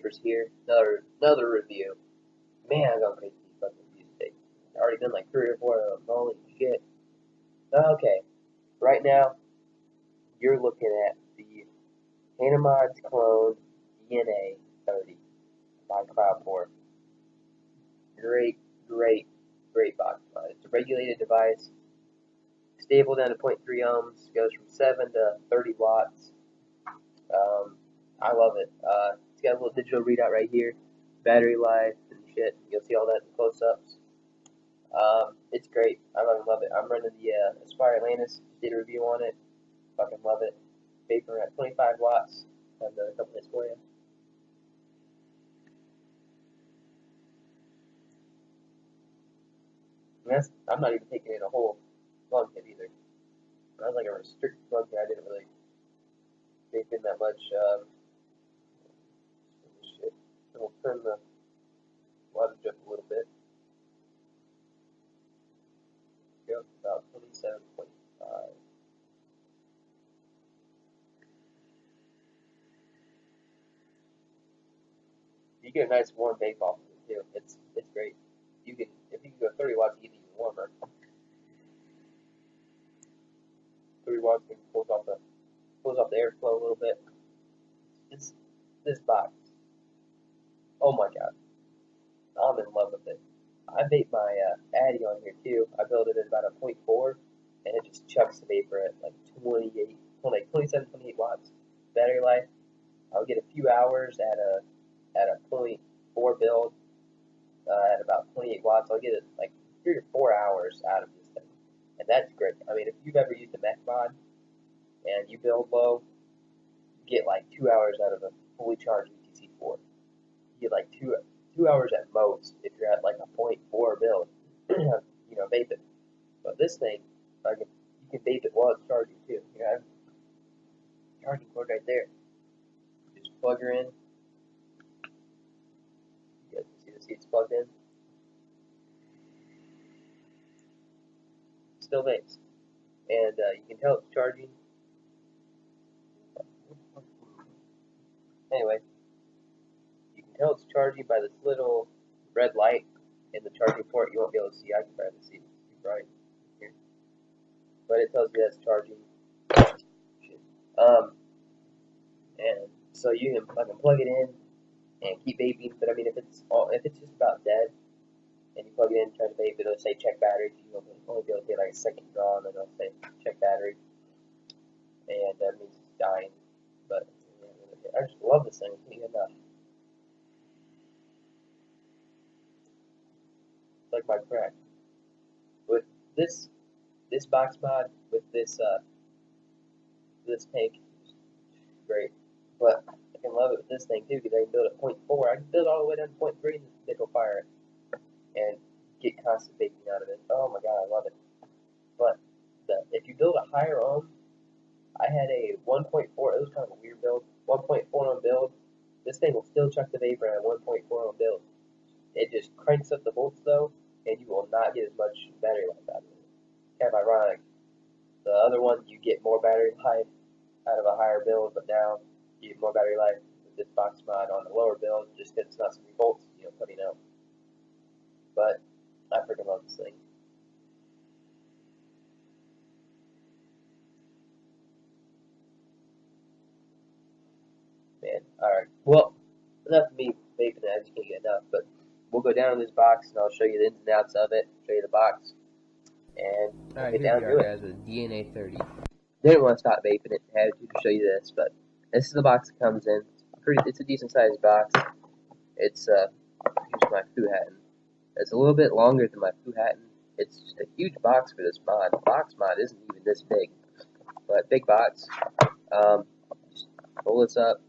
vapors here. Another review. Man, I'm going crazy with fucking reviews today. I've already done like 3 or 4 of them. Holy shit. Okay, right now you're looking at the Hana Modz clone DNA 30 by Cloud4. Great box mod. It's a regulated device, stable down to 0.3 ohms, goes from 7 to 30 watts. I love it. It's got a little digital readout right here, battery life and shit. You'll see all that in close-ups. It's great. I love it. I'm running the Aspire Atlantis. Did a review on it. Fucking love it. Vapor at 25 watts. Have a couple minutes for you. And I'm not even taking in a whole lung hit either. I was like a restricted lung hit. I didn't really vape in that much. Shit. So we'll turn the wattage up a little bit. Go to about 27.5. You get a nice warm vape off of it too. It's great. If you can go 30 watts, you get even warmer. 30 watts pulls off the airflow a little bit. It's this box. Oh my god, I'm in love with it. I vape my Addy on here too. I built it at about a 0.4, and it just chucks the vapor at like 27, 28 watts. Battery life, I'll get a few hours at a 0.4 build. At about 28 watts, I'll get like 3 or 4 hours out of this thing, and that's great. I mean, if you've ever used a mech mod and you build low, you get like 2 hours out of a fully charged VTC4. You get like two hours at most if you're at like a 0.4 build. Vape it. But this thing, like, you can vape it while it's charging too. You have charging cord right there. Just plug her in. You guys can see the seats plugged in. Still vapes. And you can tell it's charging. Anyway, you can tell it's charging by this little red light in the charging port. You won't be able to see. I can barely see. It's too bright here. But it tells you that's charging. And so I can plug it in and keep vaping. But I mean, if it's just about dead and you plug it in and try to vape, it'll say check battery. You'll only be able to get like a second draw, and then it'll say check battery, and that means it's dying. But I just love this thing. I can't get enough. It's like my crack. With this box mod, with this tank, great. But I can love it with this thing too, because I can build at 0.4. I can build all the way down to 0.3 and this will fire it and get constant vaping out of it. Oh my god, I love it. But if you build a higher ohm, I had a 1.4. It was kind of a weird build. 1.4 ohm build. This thing will still chuck the vapor at a 1.4 ohm build. It just cranks up the volts though, and you will not get as much battery life out of it. Kind of ironic. The other one, you get more battery life out of a higher build, but now you get more battery life with this box mod on the lower build, just because it's not so many volts, putting out. But I freaking love this thing. Man, alright. Well, enough of me vaping it, I just can't get enough, but we'll go down in this box and I'll show you the ins and outs of it, show you the box, and we'll get down to it. Guys, with DNA 30. Didn't want to stop vaping it, had to show you this, but this is the box it comes in. It's a decent sized box. It's here's my Fuhattan. It's a little bit longer than my Fuhattan. It's just a huge box for this mod. The box mod isn't even this big, but big box. Just pull this up.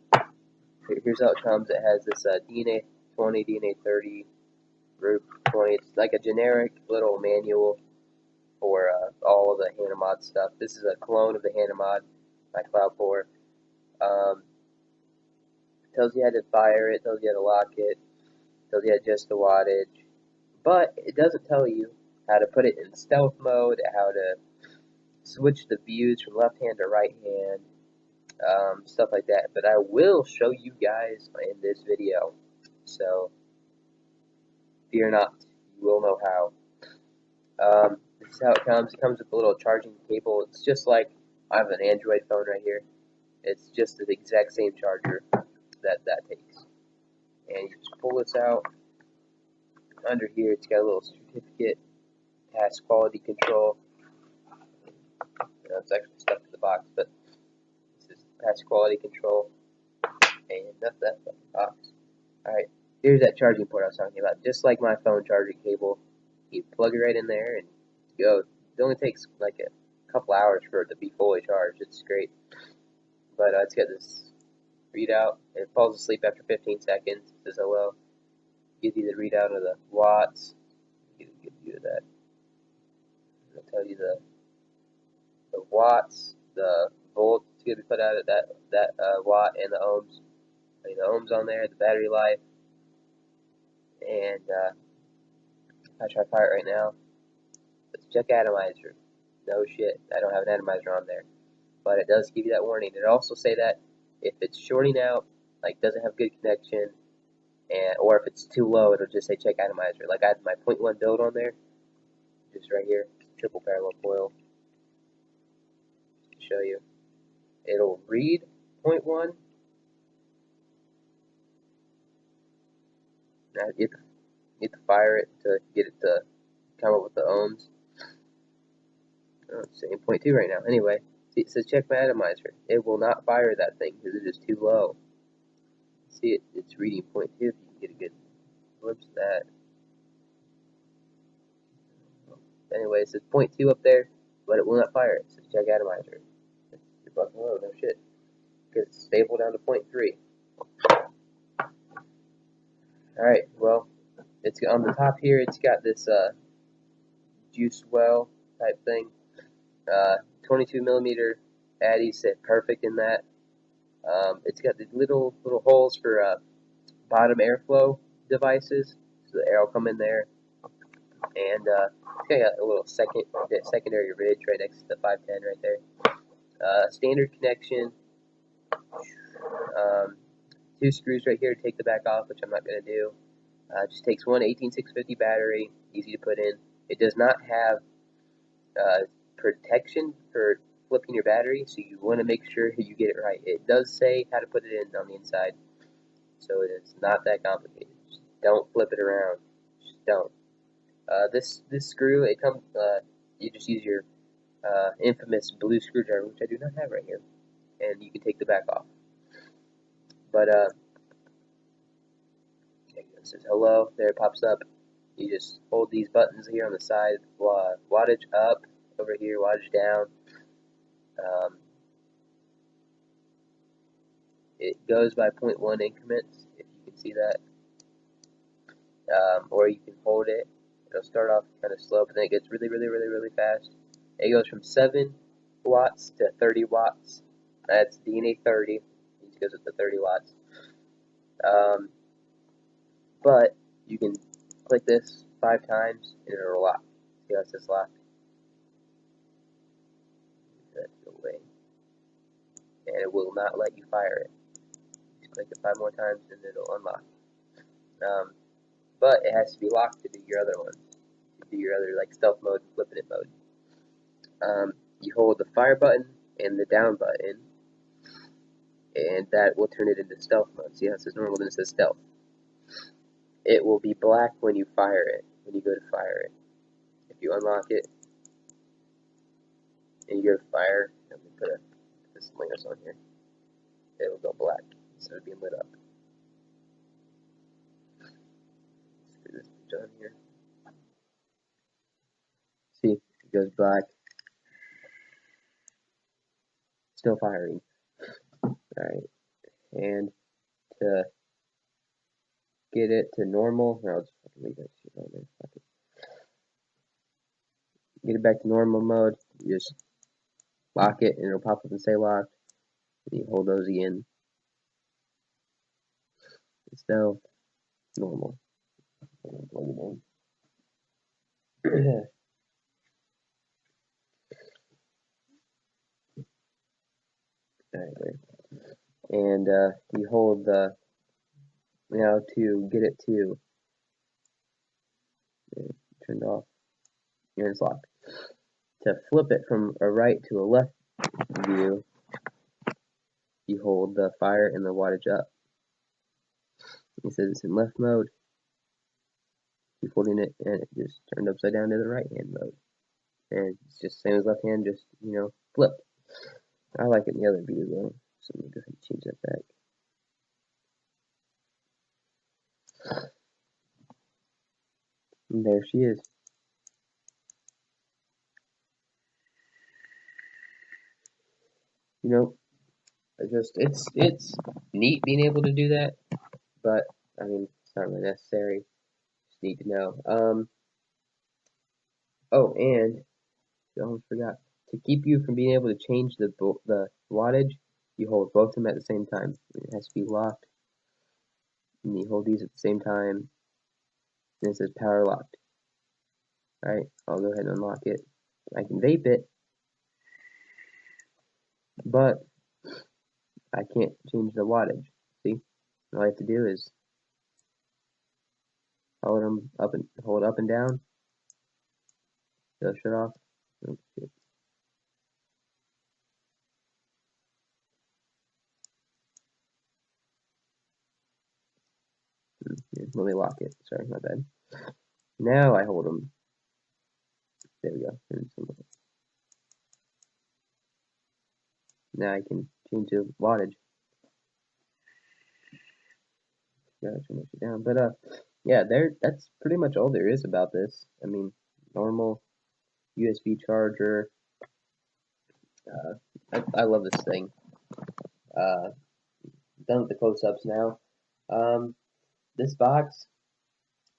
Here's how it comes. It has this DNA 20, DNA 30, group 20. It's like a generic little manual for all of the Hana Modz stuff. This is a clone of the Hana Modz by Cloud4. Tells you how to fire it, tells you how to lock it, tells you how to adjust the wattage, but it doesn't tell you how to put it in stealth mode, how to switch the views from left hand to right hand, stuff like that. But I will show you guys in this video, so fear not, you will know how. This is how it comes. It comes with a little charging cable. It's just like I have an Android phone right here. It's just the exact same charger that takes. And you just pull this out. Under here, it's got a little certificate. It has quality control. It's actually stuck to the box, but this is past quality control. And that's that box. Alright, here's that charging port I was talking about. Just like my phone charging cable, you plug it right in there and go. It only takes like a couple hours for it to be fully charged. It's great. But it's got this readout. It falls asleep after 15 seconds. It says hello. Gives you the readout of the watts. Get a good view of that. It'll tell you the watts, the volts it's going to be put out at that watt, and the ohms. The ohms on there, the battery life, and I try to fire it right now. Let's check atomizer. No shit, I don't have an atomizer on there, but it does give you that warning. It'll also say that if it's shorting out, like doesn't have good connection, or if it's too low, it'll just say check atomizer. Like I have my 0.1 build on there, just right here, triple parallel coil. To show you, it'll read 0.1. Now you have to fire it to get it to come up with the ohms. Oh, it's saying 0.2 right now. Anyway, see, it says check my atomizer. It will not fire that thing because it is too low. See, it's reading 0.2 if you can get a good glimpse of that. Anyway, it says 0.2 up there, but it will not fire it. So check atomizer. You're fucking low, no shit. Because it's stable down to 0.3. Alright, well, it's on the top here, it's got this juice well type thing. 22 millimeter addies fit perfect in that. It's got the little holes for bottom airflow devices, so the air will come in there. And it's got a little secondary ridge right next to the 510 right there. Standard connection. 2 screws right here to take the back off, which I'm not going to do. Just takes one 18650 battery, easy to put in. It does not have protection for flipping your battery, so you want to make sure you get it right. It does say how to put it in on the inside, so it's not that complicated. Just don't flip it around. Just don't. This screw, it comes. You just use your infamous blue screwdriver, which I do not have right here, and you can take the back off. But it says hello. There it pops up. You just hold these buttons here on the side. Wattage up over here, wattage down. It goes by 0.1 increments, if you can see that. Or you can hold it. It'll start off kind of slow, but then it gets really fast. It goes from 7 watts to 30 watts. That's DNA 30. It goes up to 30 watts. But you can click this 5 times and it'll lock. See how it says lock? That's the way. And it will not let you fire it. Just click it 5 more times and it'll unlock. But it has to be locked to do your other ones. To do your other like stealth mode and flipping it mode. You hold the fire button and the down button, and that will turn it into stealth mode. See how it says normal, then it says stealth. It will be black when you fire it, when you go to fire it. If you unlock it, and you go to fire, let me put this lamp on here, it will go black instead of being lit up. Screw this on here. See, it goes black. Still firing. Alright, and to get it to normal, I'll just leave that shit on there. Fuck it. Get it back to normal mode, you just lock it and it'll pop up and say locked. And you hold those again. It's now normal. Plug it in. Alright, there. and you hold the, to get it to turned off, and it's locked. To flip it from a right to a left view, you hold the fire and the wattage up. It says it's in left mode. Keep holding it, and it just turned upside down to the right hand mode. And it's just same as left hand, just flipped. I like it in the other view though, so let me go ahead and change that back. And there she is. It's neat being able to do that, but I mean it's not really necessary. Just need to know. Oh, and I almost forgot, to keep you from being able to change the wattage, you hold both of them at the same time. It has to be locked, and you hold these at the same time, and it says power locked. Alright, I'll go ahead and unlock it. I can vape it, but I can't change the wattage. See? All I have to do is hold up and down. It'll shut off. Oh, shit. Let me lock it. Sorry, my bad. Now I hold them. There we go. Now I can change the wattage. Gotta turn it down. But yeah, that's pretty much all there is about this. I mean, normal USB charger. I love this thing. Done with the close-ups now. This box,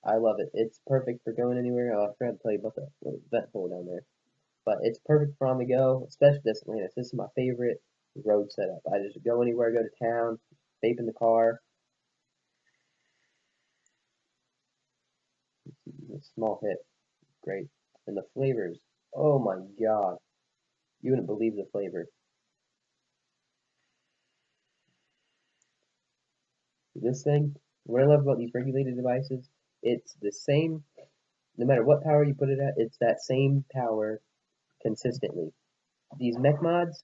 I love it. It's perfect for going anywhere. Oh, I forgot to tell you about that little vent hole down there. But it's perfect for on the go, especially this Atlantis. This is my favorite road setup. I just go anywhere, go to town, vape in the car. A small hit. Great. And the flavors. Oh my god. You wouldn't believe the flavor. This thing, what I love about these regulated devices, it's the same, no matter what power you put it at, it's that same power consistently. These mech mods,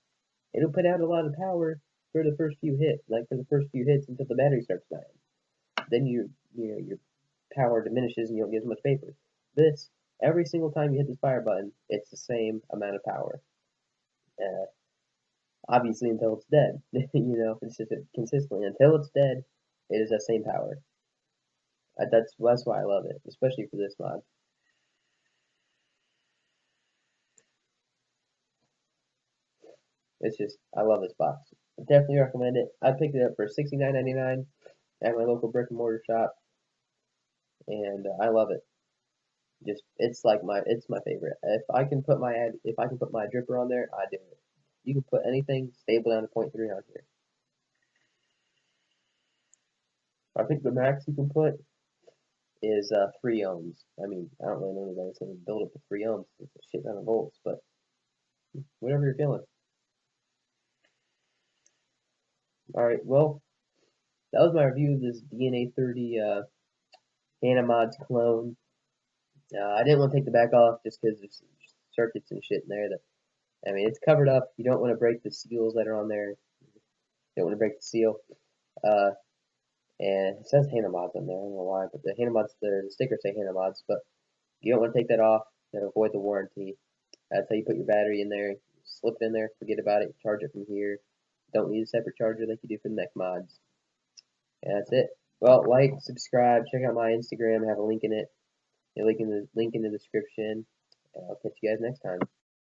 it'll put out a lot of power for the first few hits, until the battery starts dying. Then your power diminishes and you don't get as much vapor. This, every single time you hit this fire button, it's the same amount of power. Obviously until it's dead. It's just consistently until it's dead, it is that same power. That's why I love it, especially for this mod. It's just, I love this box. I definitely recommend it. I picked it up for $69.99 at my local brick and mortar shop, and I love it. It's my favorite. If I can put my dripper on there, I do it. You can put anything stable down to 0.3 on here. I think the max you can put is 3 ohms. I mean, I don't really know anybody that's going to build up to 3 ohms. It's a shit ton of volts, but whatever you're feeling. Alright, well, that was my review of this DNA 30 Hana Modz clone. I didn't want to take the back off just because there's circuits and shit in there I mean, it's covered up. You don't want to break the seals that are on there. You don't want to break the seal. And it says Hana Modz on there. I don't know why, but the Hana Modz, the stickers say Hana Modz, but you don't want to take that off to avoid the warranty. That's how you put your battery in there. Slip it in there, forget about it, charge it from here. Don't need a separate charger like you do for the mech mods. And that's it. Well, like, subscribe, check out my Instagram, I have a link in it. A link in the description. And I'll catch you guys next time.